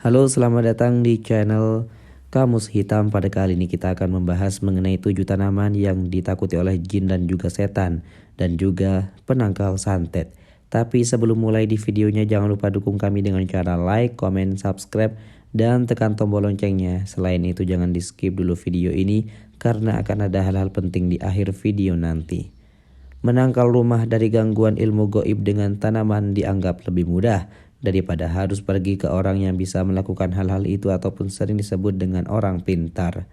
Halo, selamat datang di channel Kamus Hitam. Pada kali ini kita akan membahas mengenai 7 tanaman yang ditakuti oleh jin dan juga setan, dan juga penangkal santet. Tapi sebelum mulai di videonya, jangan lupa dukung kami dengan cara like, comment, subscribe, dan tekan tombol loncengnya. Selain itu jangan di skip dulu video ini, karena akan ada hal-hal penting di akhir video nanti. Menangkal rumah dari gangguan ilmu goib dengan tanaman dianggap lebih mudah daripada harus pergi ke orang yang bisa melakukan hal-hal itu ataupun sering disebut dengan orang pintar.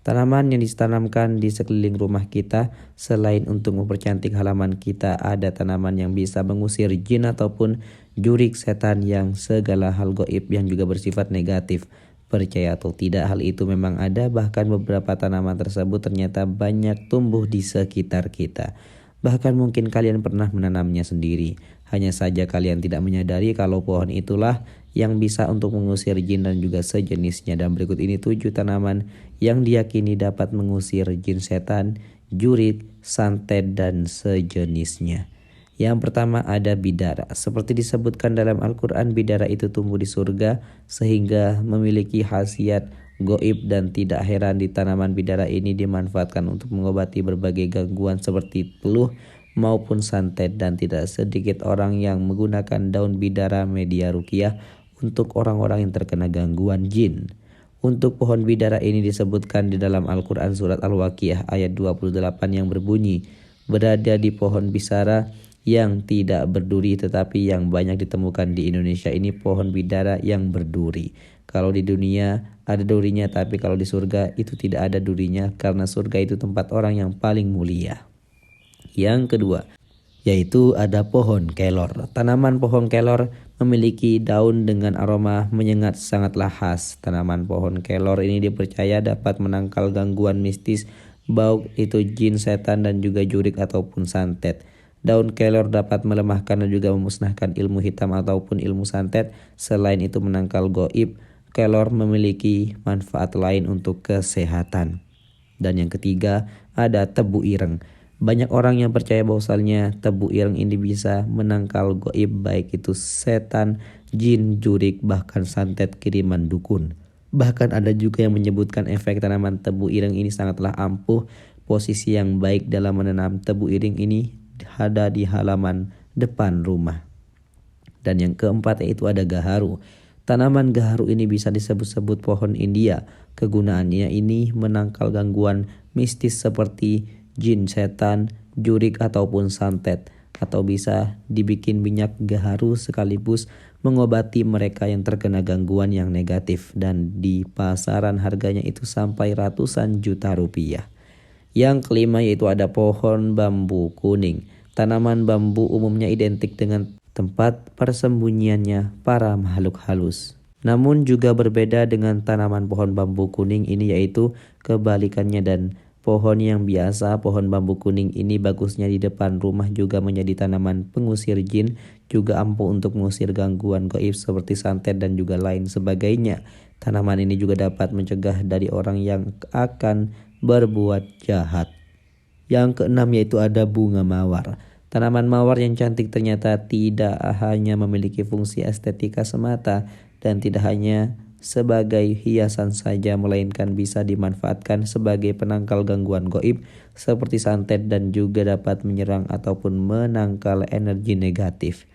Tanaman yang ditanamkan di sekeliling rumah kita selain untuk mempercantik halaman kita, ada tanaman yang bisa mengusir jin ataupun jurik setan yang segala hal goib yang juga bersifat negatif. Percaya atau tidak, hal itu memang ada, bahkan beberapa tanaman tersebut ternyata banyak tumbuh di sekitar kita. Bahkan mungkin kalian pernah menanamnya sendiri. Hanya saja kalian tidak menyadari kalau pohon itulah yang bisa untuk mengusir jin dan juga sejenisnya. Dan berikut ini 7 tanaman yang diyakini dapat mengusir jin, setan, jurit, santet, dan sejenisnya. Yang pertama ada bidara. Seperti disebutkan dalam Al-Quran, bidara itu tumbuh di surga sehingga memiliki khasiat goib, dan tidak heran di tanaman bidara ini dimanfaatkan untuk mengobati berbagai gangguan seperti peluh maupun santet, dan tidak sedikit orang yang menggunakan daun bidara media ruqyah untuk orang-orang yang terkena gangguan jin. Untuk pohon bidara ini disebutkan di dalam Al-Quran surat Al-Waqiah ayat 28 yang berbunyi, berada di pohon bisara yang tidak berduri, tetapi yang banyak ditemukan di Indonesia ini pohon bidara yang berduri. Kalau di dunia ada durinya, tapi kalau di surga itu tidak ada durinya, karena surga itu tempat orang yang paling mulia. Yang kedua, yaitu ada pohon kelor. Tanaman pohon kelor memiliki daun dengan aroma menyengat sangatlah khas. Tanaman pohon kelor ini dipercaya dapat menangkal gangguan mistis, baik itu jin, setan, dan juga jurik ataupun santet. Daun kelor dapat melemahkan dan juga memusnahkan ilmu hitam ataupun ilmu santet. Selain itu menangkal goib, kelor memiliki manfaat lain untuk kesehatan. Dan yang ketiga ada tebu ireng. Banyak orang yang percaya bahwasannya tebu ireng ini bisa menangkal goib, baik itu setan, jin, jurik, bahkan santet kiriman dukun. Bahkan ada juga yang menyebutkan efek tanaman tebu ireng ini sangatlah ampuh. Posisi yang baik dalam menanam tebu ireng ini ada di halaman depan rumah. Dan yang keempat yaitu ada gaharu. Tanaman gaharu ini bisa disebut-sebut pohon India. Kegunaannya ini menangkal gangguan mistis seperti jin, setan, jurik ataupun santet, atau bisa dibikin minyak gaharu sekaligus mengobati mereka yang terkena gangguan yang negatif, dan di pasaran harganya itu sampai ratusan juta rupiah. Yang kelima yaitu ada pohon bambu kuning. Tanaman bambu umumnya identik dengan tempat persembunyiannya para makhluk halus. Namun juga berbeda dengan tanaman pohon bambu kuning ini, yaitu kebalikannya. Dan pohon yang biasa, pohon bambu kuning ini bagusnya di depan rumah juga menjadi tanaman pengusir jin, juga ampuh untuk mengusir gangguan gaib seperti santet dan juga lain sebagainya. Tanaman ini juga dapat mencegah dari orang yang akan berbuat jahat. Yang keenam yaitu ada bunga mawar. Tanaman mawar yang cantik ternyata tidak hanya memiliki fungsi estetika semata dan tidak hanya sebagai hiasan saja, melainkan bisa dimanfaatkan sebagai penangkal gangguan gaib seperti santet, dan juga dapat menyerang ataupun menangkal energi negatif.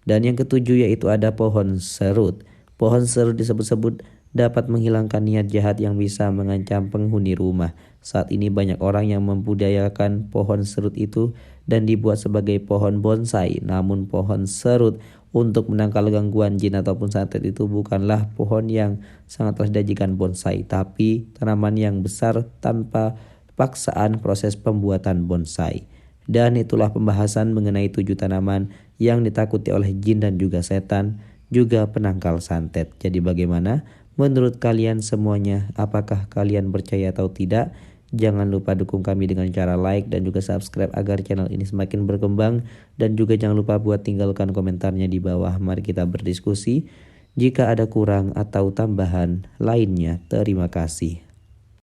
Dan yang ketujuh yaitu ada pohon serut. Pohon serut disebut-sebut dapat menghilangkan niat jahat yang bisa mengancam penghuni rumah. Saat ini banyak orang yang membudidayakan pohon serut itu dan dibuat sebagai pohon bonsai. Namun pohon serut untuk menangkal gangguan jin ataupun santet itu bukanlah pohon yang sangatlah dijanjikan bonsai, tapi tanaman yang besar tanpa paksaan proses pembuatan bonsai. Dan itulah pembahasan mengenai 7 tanaman yang ditakuti oleh jin dan juga setan, juga penangkal santet. Jadi bagaimana menurut kalian semuanya? Apakah kalian percaya atau tidak? Jangan lupa dukung kami dengan cara like dan juga subscribe agar channel ini semakin berkembang. Dan juga jangan lupa buat tinggalkan komentarnya di bawah. Mari kita berdiskusi. Jika ada kurang atau tambahan lainnya, terima kasih.